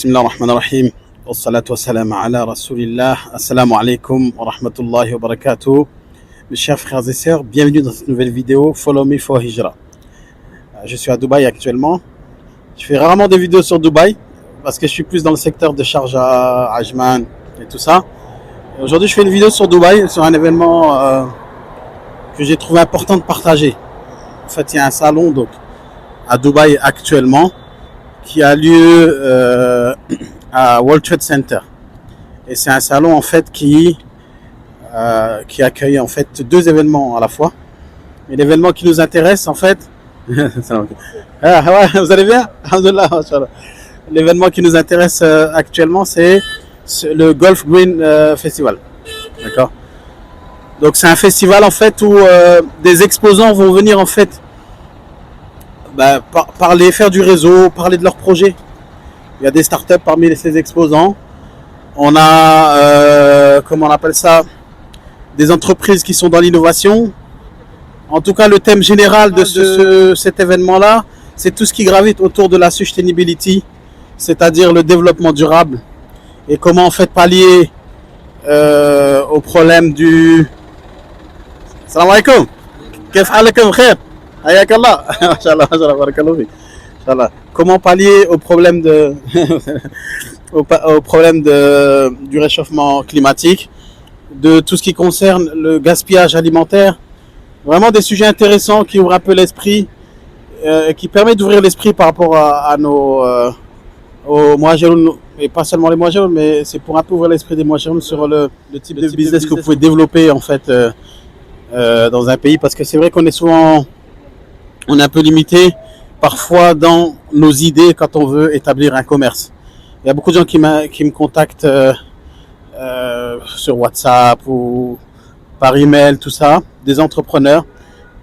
Bismillah ar-Rahman ar-Rahim. Wassalatu wassalam ala Rasulillah. Assalamu alaikum wa rahmatullahi wa barakatuh. Mes chers frères et sœurs, bienvenue dans cette nouvelle vidéo Follow Me for Hijra. Je suis à Dubaï actuellement. Je fais rarement des vidéos sur Dubaï parce que je suis plus dans le secteur de Sharjah, Ajman et tout ça. Aujourd'hui, je fais une vidéo sur Dubaï, sur un événement que j'ai trouvé important de partager. En fait, il y a un salon donc, à Dubaï actuellement qui a lieu à World Trade Center. Et c'est un salon en fait qui accueille en fait deux événements à la fois. Et l'événement qui nous intéresse en fait, ah, ouais, vous allez bien? Alhamdulillah, l'événement qui nous intéresse actuellement, c'est le Gulf Green Festival. D'accord. Donc c'est un festival en fait où des exposants vont venir en fait parler, faire du réseau, parler de leurs projets. Il y a des startups parmi ces exposants. On a, comment on appelle ça, des entreprises qui sont dans l'innovation. En tout cas, le thème général de cet événement-là, c'est tout ce qui gravite autour de la sustainability, c'est-à-dire le développement durable et comment en fait pallier au problème du... Salam alaikum. Kef alaikum khair. Ayakallah. Mashallah, barakallahu fik. Inshallah. Comment pallier au problème du réchauffement climatique, de tout ce qui concerne le gaspillage alimentaire. Vraiment des sujets intéressants qui ouvrent un peu l'esprit, qui permettent d'ouvrir l'esprit par rapport à nos aux muhajiroun, et pas seulement les muhajiroun, mais c'est pour un peu ouvrir l'esprit des muhajiroun sur le type de business que vous pouvez développer en fait dans un pays, parce que c'est vrai qu'on est souvent un peu limité parfois dans nos idées quand on veut établir un commerce. Il y a beaucoup de gens qui me contactent sur WhatsApp ou par email, tout ça, des entrepreneurs.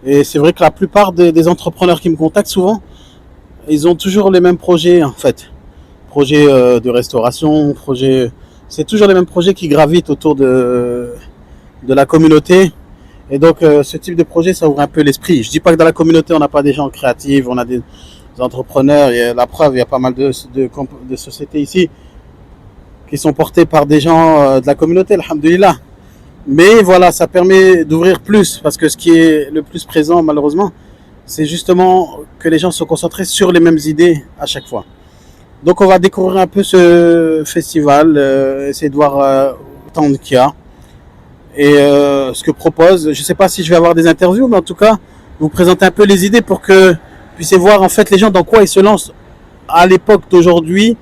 Et c'est vrai que la plupart des entrepreneurs qui me contactent souvent, ils ont toujours les mêmes projets en fait. Projets de restauration, c'est toujours les mêmes projets qui gravitent autour de la communauté. Et donc ce type de projet, ça ouvre un peu l'esprit. Je dis pas que dans la communauté on n'a pas des gens créatifs, on a des entrepreneurs. Et la preuve, il y a pas mal de sociétés ici qui sont portées par des gens de la communauté, alhamdulillah. Mais voilà, ça permet d'ouvrir plus, parce que ce qui est le plus présent malheureusement, c'est justement que les gens sont concentrés sur les mêmes idées à chaque fois. Donc on va découvrir un peu ce festival, essayer de voir autant qu'il y a. Et ce que propose, je ne sais pas si je vais avoir des interviews, mais en tout cas, vous présenter un peu les idées pour que vous puissiez voir en fait les gens dans quoi ils se lancent à l'époque d'aujourd'hui,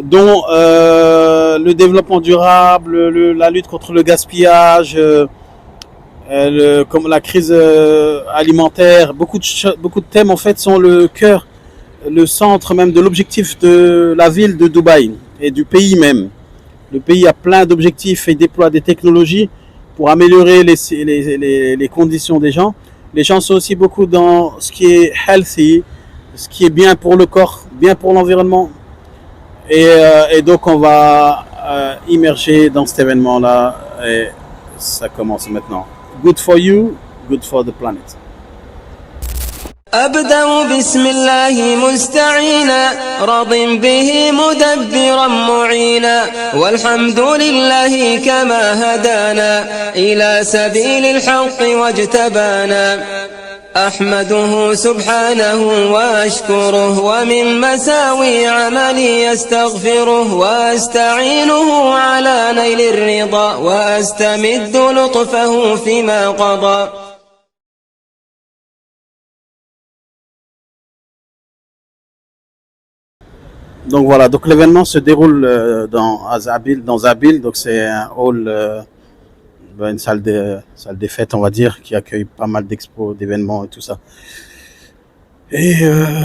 dont le développement durable, la lutte contre le gaspillage, comme la crise alimentaire, beaucoup de thèmes en fait sont le cœur, le centre même de l'objectif de la ville de Dubaï et du pays même. Le pays a plein d'objectifs et déploie des technologies pour améliorer les conditions des gens. Les gens sont aussi beaucoup dans ce qui est healthy, ce qui est bien pour le corps, bien pour l'environnement. Et donc on va immerger dans cet événement-là. Et ça commence maintenant. Good for you, good for the planet. أبدأ بسم الله مستعينا راض به مدبرا معينا والحمد لله كما هدانا إلى سبيل الحق واجتبانا أحمده سبحانه وأشكره ومن مساوي عملي أستغفره وأستعينه على نيل الرضا وأستمد لطفه فيما قضى. Donc voilà, donc l'événement se déroule dans Zabil, donc c'est un hall, une salle des fêtes on va dire, qui accueille pas mal d'expos, d'événements et tout ça. Et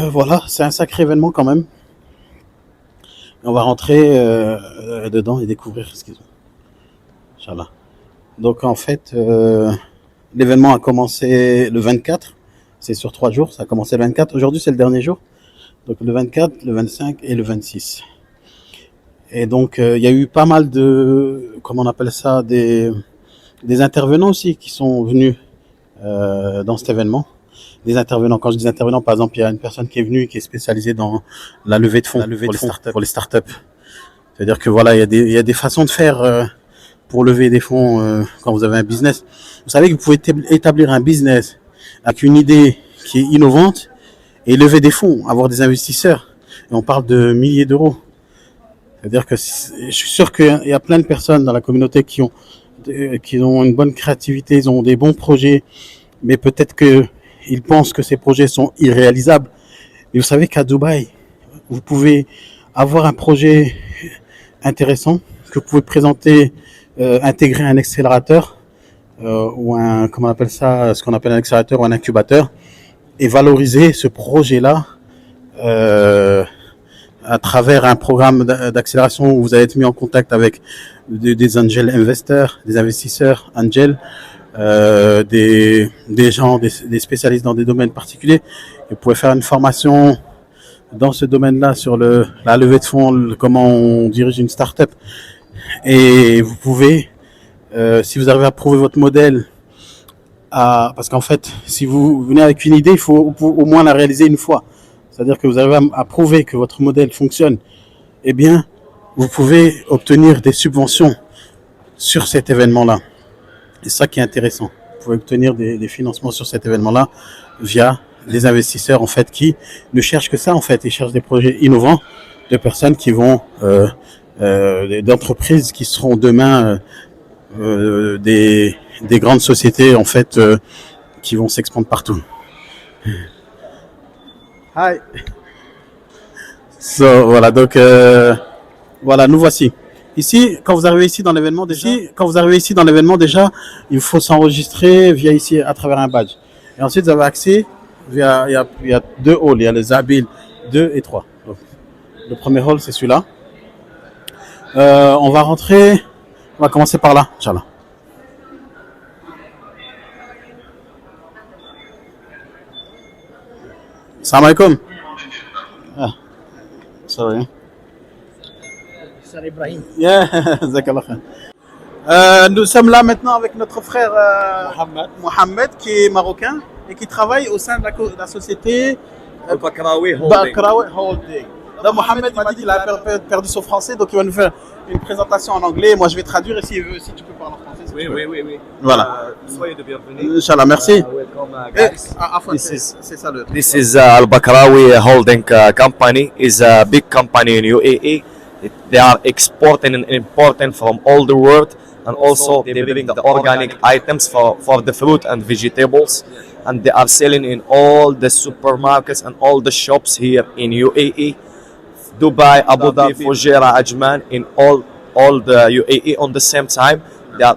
voilà, c'est un sacré événement quand même. Et on va rentrer dedans et découvrir ce qu'ils ont. Inch'Allah. Donc en fait, l'événement a commencé le 24, c'est sur 3 jours, ça a commencé le 24, aujourd'hui c'est le dernier jour. Donc le 24, le 25 et le 26. Et donc il y a eu pas mal de, comment on appelle ça, des intervenants aussi qui sont venus dans cet événement. des intervenants. Quand je dis intervenants, par exemple, il y a une personne qui est venue, qui est spécialisée dans la levée de fonds, pour les startups. C'est-à-dire que voilà, il y a des façons de faire pour lever des fonds quand vous avez un business. Vous savez que vous pouvez établir un business avec une idée qui est innovante et lever des fonds, avoir des investisseurs. Et on parle de milliers d'euros. C'est-à-dire que je suis sûr qu'il y a plein de personnes dans la communauté qui ont une bonne créativité, ils ont des bons projets, mais peut-être qu'ils pensent que ces projets sont irréalisables. Mais vous savez qu'à Dubaï, vous pouvez avoir un projet intéressant que vous pouvez présenter, intégrer un accélérateur ou comment on appelle ça, ce qu'on appelle un accélérateur ou un incubateur, et valoriser ce projet-là à travers un programme d'accélération où vous allez être mis en contact avec des angel investors, des investisseurs angel, des gens, des spécialistes dans des domaines particuliers. Et vous pouvez faire une formation dans ce domaine-là sur la levée de fonds, comment on dirige une start-up. Et vous pouvez, si vous arrivez à prouver votre modèle, parce qu'en fait, si vous venez avec une idée, il faut au moins la réaliser une fois. C'est-à-dire que vous arrivez à prouver que votre modèle fonctionne, eh bien, vous pouvez obtenir des subventions sur cet événement-là. C'est ça qui est intéressant. Vous pouvez obtenir des financements sur cet événement-là via des investisseurs, en fait, qui ne cherchent que ça, en fait. Ils cherchent des projets innovants de personnes qui vont, d'entreprises qui seront demain des grandes sociétés, en fait, qui vont s'expandre partout. Hi. So, voilà, donc voilà, nous voici. Ici, quand vous arrivez ici dans l'événement déjà, il faut s'enregistrer via ici à travers un badge. Et ensuite, vous avez accès via, il y a 2 halls, il y a les Abil 2 et 3. Donc, le premier hall, c'est celui-là. On va commencer par là, Inch'Allah. Salam alaikum. Ah, sorry. Sir Ibrahim. Yeah, Zakallah khair. Nous sommes là maintenant avec notre frère Mohamed, qui est marocain et qui travaille au sein de la société Al-Bakraoui Holding. Bakraoui Holding. Donc Mohamed m'a dit qu'il a perdu son français, donc il va nous faire une présentation en anglais. Moi je vais traduire et si tu peux parler en français. Si Oui. Voilà. Soyez de bienvenue. Inch'Allah, merci. Welcome, guys. C'est ça le. This is Al-Bakraoui Holding company. Is a big company in UAE. They are exporting and importing from all the world, and also they bring the organic items for the fruit and vegetables, and they are selling in all the supermarkets and all the shops here in UAE, Dubai, Abu Dhabi, Fujairah, Ajman, in all the UAE on the same time. They are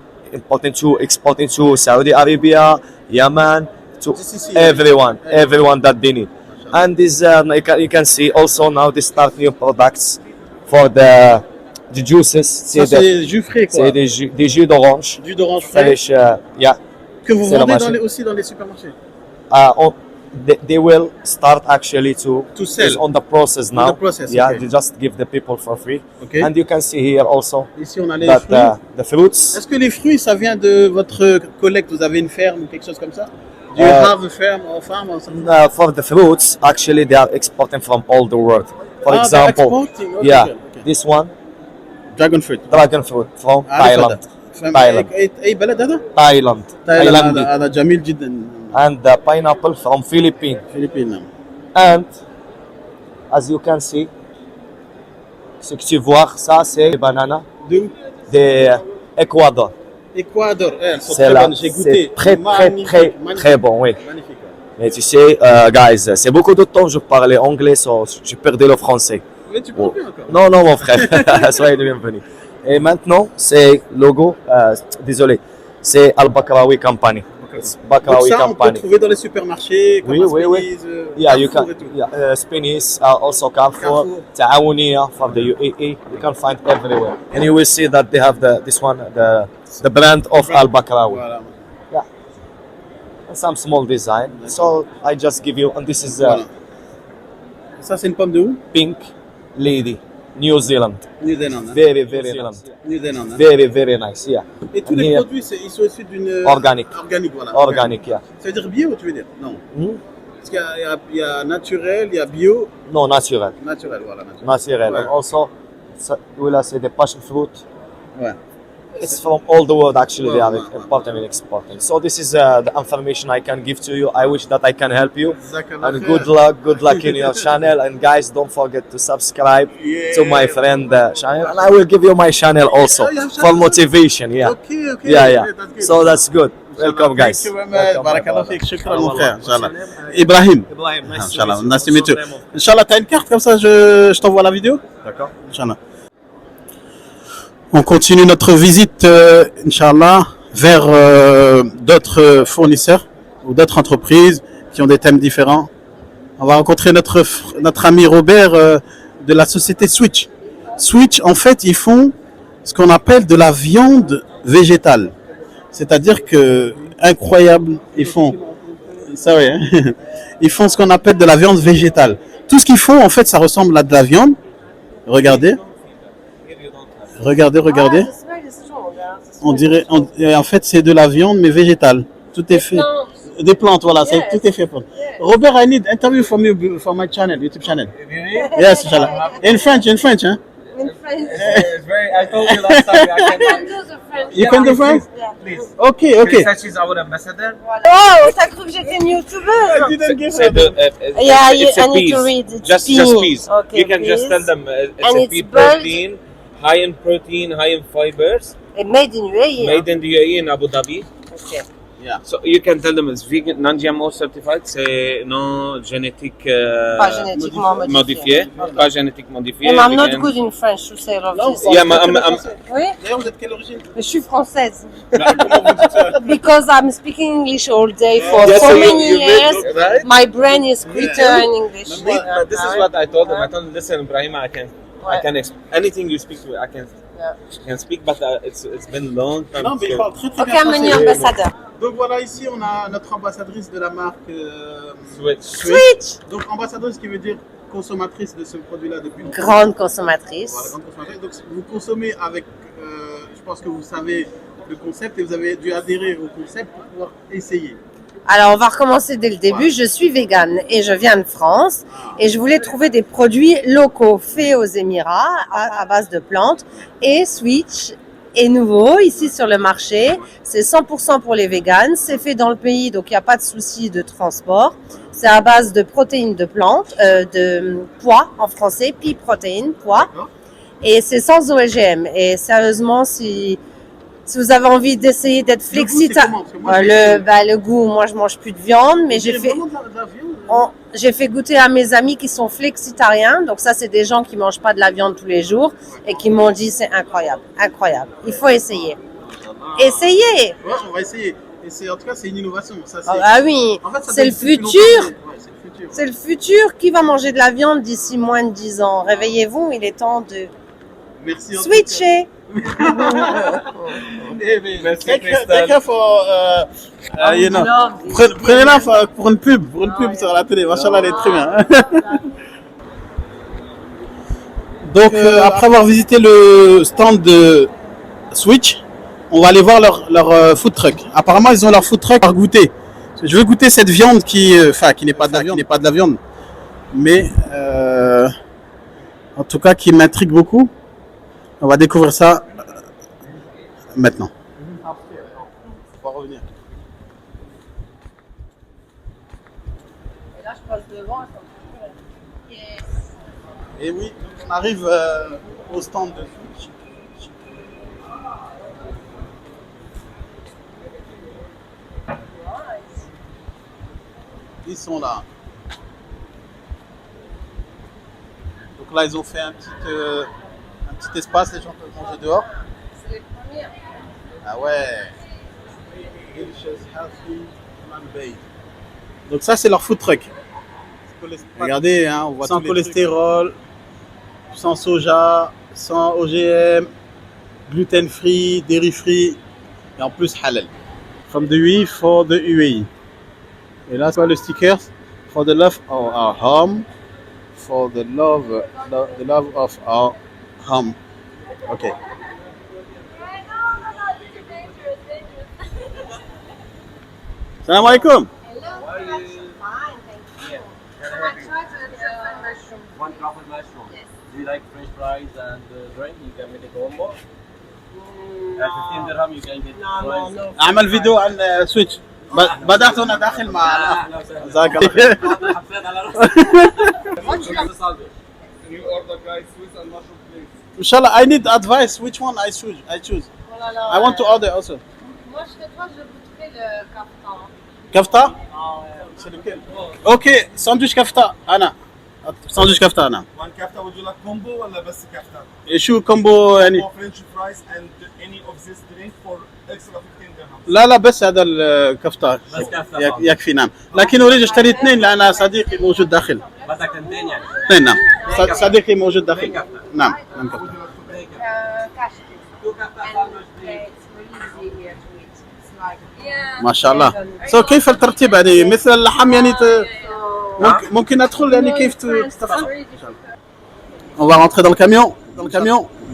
exporting to Saudi Arabia, Yemen, to everyone that they need. And this you can see also now they start new products for the juices. Ça, c'est des jus frais, quoi. C'est des jus d'orange. Jus d'orange frais. Fresh, yeah. Que vous vendez aussi dans les supermarchés. They will start actually to sell. Is on the process now. On the process, yeah, okay. they just give the people for free. Okay. And you can see here also Ici on a les that fruits. the fruits. Est-ce que les fruits, ça vient de votre collecte? Vous avez une ferme ou quelque chose comme ça? Do you have a farm or something? For the fruits, actually they are exporting from all the world. For example, exporting? Okay, yeah, okay. this one, Dragon fruit. dragon fruit from عارف Thailand. هذا. أي بلد هذا؟ Thailand. تايلاند. هذا جميل جدا. And the pineapple from Philippines. فلبين. And as you can see, ce que tu vois, ça c'est banana D'où? d'Ecuador. Équateur. Elles sont C'est très là, bonnes. J'ai goûté. c'est très bon, oui. Magnifique. Mais tu sais, guys, c'est beaucoup de temps que je parlais anglais, so j'ai perdu le français. Mais tu parles bien encore. Non, mon frère, soyez le bienvenu. Et maintenant, c'est logo, désolé, c'est Al-Bakraoui Company. Donc Bakraoui ça, on peut Company. trouver dans les supermarchés, comme Oui. Yeah, you can. Yeah, Spinneys, also Carrefour, Ta'awuniya from the UAE. You can find everywhere, and you will see that they have the brand of Al-Bakraoui. Voilà. Yeah, and some small design. So I just give you, and this is Voilà. Ça, c'est une pomme de où? Pink Lady, New Zealand. New Zealand. Hein? Very nice. New Zealand. Hein? Very nice. Yeah. Et tous And les here, produits, ils sont issus d'une... Organique. Organique, voilà. organic. Yeah. Ça veut dire bio, tu veux dire? Non. Parce qu'il y a naturel, il y a bio. No, natural. Naturel, voilà. Naturel. Natural. Ouais. And also, we'll say the passion fruit. Ouais. It's from all the world actually. They are Wow, wow, importing and exporting. So this is the information I can give to you. I wish that I can help you. And good luck in your channel. And guys, don't forget to subscribe to my friend channel. And I will give you my channel also Oh, you have for channel? Okay, motivation. Yeah, yeah. That's good. So that's good. Welcome, guys. Thank you very much. Welcome, my Barakallah brother. fik. Shukran, mon frère. What's your Inch'Allah. name? Ibrahim. Ibrahim, nice to Inch'Allah. meet you. Nice to meet you. What's your name? Inch'Allah, t'as une carte comme ça, je t'envoie la vidéo. D'accord. Inch'Allah. On continue notre visite, Inch'Allah, vers d'autres fournisseurs ou d'autres entreprises qui ont des thèmes différents. On va rencontrer notre ami Robert de la société Switch. Switch, en fait, ils font ce qu'on appelle de la viande végétale. C'est-à-dire que, incroyable, ils font, ça oui, hein. Ils font ce qu'on appelle de la viande végétale. Tout ce qu'ils font, en fait, ça ressemble à de la viande. Regardez. Regardez. On dirait, en fait, c'est de la viande, mais végétale. Tout est fait. Des plantes, voilà, tout est fait pour. Robert, I need interview from you for my channel, YouTube channel. Yes, inshallah. In French, hein? In French. It's very. I told you last time I I can can. do the French. You can do French? Please. Okay, Can okay. you say she's our ambassador? Oh, t'as cru que j'étais une youtubeuse? Didn't give Say it. Yeah, it's I a need to peas. read it. Just Pea. peas. Okay, You can just peas. tell them it's And a it's pea boiled. protein, high in protein, high in fibers, Et made in UAE. made in the UAE in Abu Dhabi. Okay. Yeah. So you can tell them it's vegan, non-GMO certified, c'est non génétique Pas génétiquement modifié. pas génétique modifié. And I'm not vegan. good in French to say all of Non, this. Yeah, I'm Oui, D'ailleurs, vous êtes quelle origine? mais je suis française. Comment vous dites ça? Because I'm speaking English all day for Yeah, so so many you years. right? My brain is quicker in English. But this is what I told them. I told them, listen, Ibrahim, I can anything you speak to, I can speak, but it's been long time. Non, mais il parle très très Ok, bien I'm a new français. ambassador. Donc voilà, ici on a notre ambassadrice de la marque Switch. Switch. Donc ambassadrice qui veut dire consommatrice de ce produit-là depuis longtemps. Grande Voilà, consommatrice. grande consommatrice. Donc vous consommez avec, je pense que vous savez le concept et vous avez dû adhérer au concept pour pouvoir essayer. Alors, on va recommencer dès le début. Je suis végane et je viens de France et je voulais trouver des produits locaux faits aux Émirats à base de plantes. Et Switch est nouveau ici sur le marché. C'est 100% pour les véganes. C'est fait dans le pays, donc il n'y a pas de souci de transport. C'est à base de protéines de plantes, de pois en français, pea protein, pois. Et c'est sans OGM. Et sérieusement, si vous avez envie d'essayer d'être Le goût, c'est flexitarien, comment? Parce que moi, j'ai- le goût, moi je mange plus de viande, mais j'ai fait, vraiment de la viande. j'ai fait goûter à mes amis qui sont flexitariens. Donc ça, c'est des gens qui mangent pas de la viande tous les jours et qui m'ont dit c'est incroyable, incroyable. Il faut essayer. Essayez. Ouais, on va essayer. Et c'est, en tout cas, c'est une innovation. Ça, c'est... Ah oui, En fait, ça c'est le existe depuis futur. longtemps, mais- ouais, c'est le futur. C'est le futur. Qui va manger de la viande d'ici moins de 10 ans? Réveillez-vous, il est temps de Merci. en tout switcher. cas. Eh, mais Merci, take Crystal. care for, you know. Prenez-la pour une pub, sur la télé. Machallah, elle est très bien. Donc, après avoir visité le stand de Switch, on va aller voir leur food truck. Apparemment, ils ont leur food truck à goûter. Je veux goûter cette viande qui n'est pas de la viande, mais en tout cas qui m'intrigue beaucoup. On va découvrir ça maintenant. On va revenir. Et là, je passe devant. Et oui, on arrive au stand de Switch. Ils sont là. Donc là, ils ont fait un petit espace, les gens peuvent manger dehors. C'est les premiers. Ah ouais. Delicious, healthy, plant-based. Donc ça, c'est leur food truck. Regardez, hein, on voit sans cholestérol, sans soja, sans OGM, gluten free, dairy free et en plus halal. From the UAE for the UAE. Et là, c'est le sticker for the love of our home, for the love of our home. Ok. Salam alaikum. Do you like French fries and drink? You can make a combo. At 15 dirham you can get fries. اعمل فيديو عن سويتش. بدأت وانا داخل مع جزاك الله خير. حطيت على راسك. You order guys Swiss and mushroom please. Inshallah, I need advice. Which one I choose? I want to order also. Moi, je goûterai le kaftan. كفتة؟ C'est lequel? Ok, sandwich كفتة أنا. ساندويتش كفتة أنا. One kafta would you like combo ولا بس kafta? شو كومبو يعني؟ Or French fries and any of this drink for extra 15 dirham. لا بس هذا الكفتة بس كفتة يكفي نعم. لكن أريد أشتري اثنين لأن صديقي موجود داخل. بدك تنتين يعني. اثنين نعم. صديقي موجود داخل. نعم كفتة. ما شاء الله. كيف الترتيب يعني مثل اللحم يعني ممكن ادخل يعني كيف تفعل؟ On va rentrer dans le camion,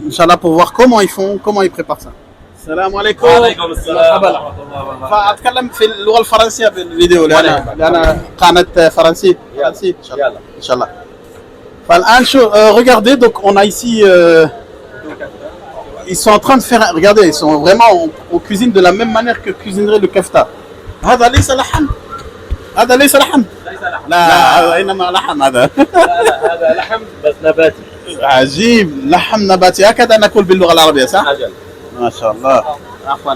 Inch'Allah, pour voir comment ils préparent ça. السلام عليكم. وعليكم السلام ورحمة الله وبركاته. فأتكلم في اللغة الفرنسية بالفيديو لأن قناة فرنسي إن شاء الله. فالآن شو regardez, donc on a ici ils sont en train de faire, regardez, ils sont vraiment on cuisine de la même manière que cuisinerait le kafta. هذا ليس لحم. لا إنما لحم هذا. هذا لحم بس نباتي. عجيب، لحم نباتي. هكذا نقول باللغة العربية صح؟ أجل. ما شاء الله. عفوا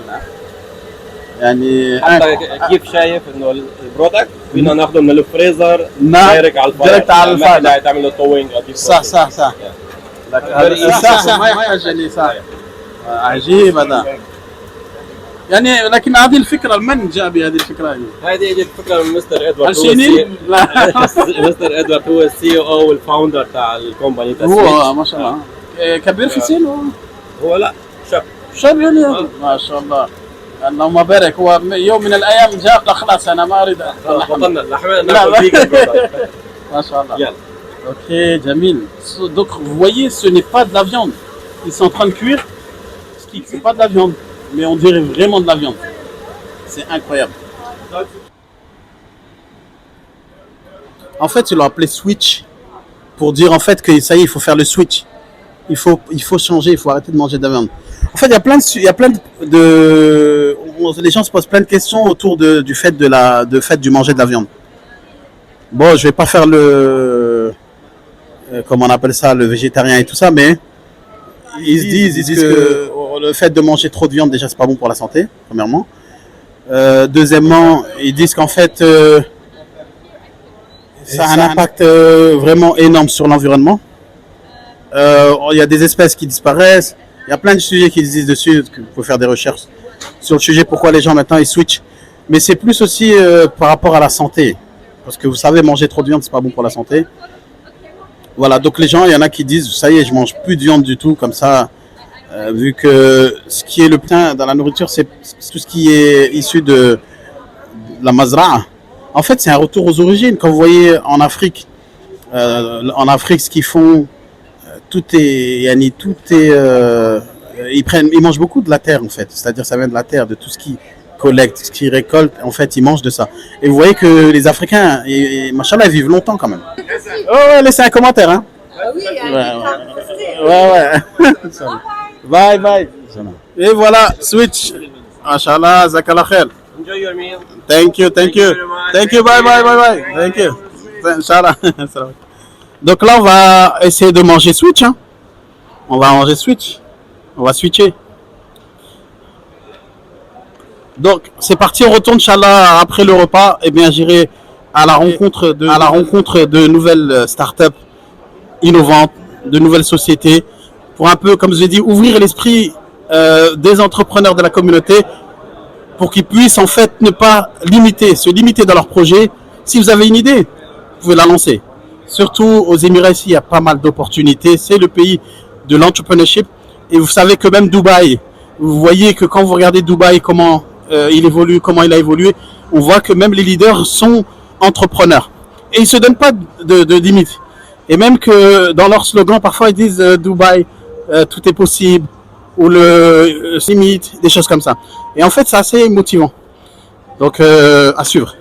يعني حتى كيف شايف انه البرودكت فينا ناخذه من الفريزر دايركت على الفاير ما تعمل له توينج. صح صح ما يحتاج يعني صح. عجيب هذا يعني. لكن هذه الفكرة من جاء بهذه الفكرة يعني؟ هذه اجت فكرة من مستر ادوارد. مستر ادوارد هو السي او والفاوندر تاع الكومباني. هو ما شاء الله كبير في السن. هو لا شاب يعني. ما شاء الله اللهم بارك. هو يوم من الايام جاء قال خلاص انا ما اريد بطلنا اللحم ناكل فيجن. ما شاء الله. Ok, Jamil. Donc vous voyez, ce n'est pas de la viande. Ils sont en train de cuire. C'est pas de la viande, mais on dirait vraiment de la viande. C'est incroyable. En fait, ils l'ont appelé switch pour dire en fait que ça y est, il faut faire le switch. Il faut changer, il faut arrêter de manger de la viande. En fait, il y a plein de les gens se posent plein de questions autour du fait du manger de la viande. Bon, je vais pas faire le comment on appelle ça, le végétarien et tout ça, mais ils disent que le fait de manger trop de viande, déjà, c'est pas bon pour la santé, premièrement. Deuxièmement, ils disent qu'en fait, ça a un impact vraiment énorme sur l'environnement. Il y a des espèces qui disparaissent. Il y a plein de sujets qui disent dessus, que vous pouvez faire des recherches sur le sujet, pourquoi les gens maintenant ils switchent. Mais c'est plus aussi par rapport à la santé. Parce que vous savez, manger trop de viande, c'est pas bon pour la santé. Voilà, donc les gens, il y en a qui disent, ça y est, je mange plus de viande du tout, comme ça, vu que ce qui est le plein dans la nourriture, c'est tout ce qui est issu de la mazra'a. En fait, c'est un retour aux origines. Quand vous voyez en Afrique, ce qu'ils font, ils mangent beaucoup de la terre en fait. C'est-à-dire, ça vient de la terre, de tout ce qu'ils collectent, ce qu'ils récoltent. En fait, ils mangent de ça. Et vous voyez que les Africains, machallah, ils vivent longtemps quand même. Oh ouais, laissez un commentaire, hein. Oui, ouais. Bye. Et voilà, switch. Machallah, zakallah khair. Enjoy your meal. Thank you. Bye. Thank you. Inch'Allah. Donc là, on va essayer de manger switch. Hein. On va switcher. Donc, c'est parti. On retourne, Inch'Allah, après le repas. Eh bien, j'irai à la rencontre de nouvelles startups innovantes, de nouvelles sociétés, pour un peu, comme je l'ai dit, ouvrir l'esprit des entrepreneurs de la communauté, pour qu'ils puissent en fait ne pas se limiter dans leurs projets. Si vous avez une idée, vous pouvez la lancer. Surtout aux Émirats, ici, il y a pas mal d'opportunités. C'est le pays de l'entrepreneurship. Et vous savez que même Dubaï, vous voyez que quand vous regardez Dubaï, comment il a évolué, on voit que même les leaders sont entrepreneurs. Et ils ne se donnent pas de limites. Et même que dans leur slogan, parfois ils disent Dubaï, tout est possible, ou le limite, des choses comme ça. Et en fait, c'est assez motivant. Donc, à suivre.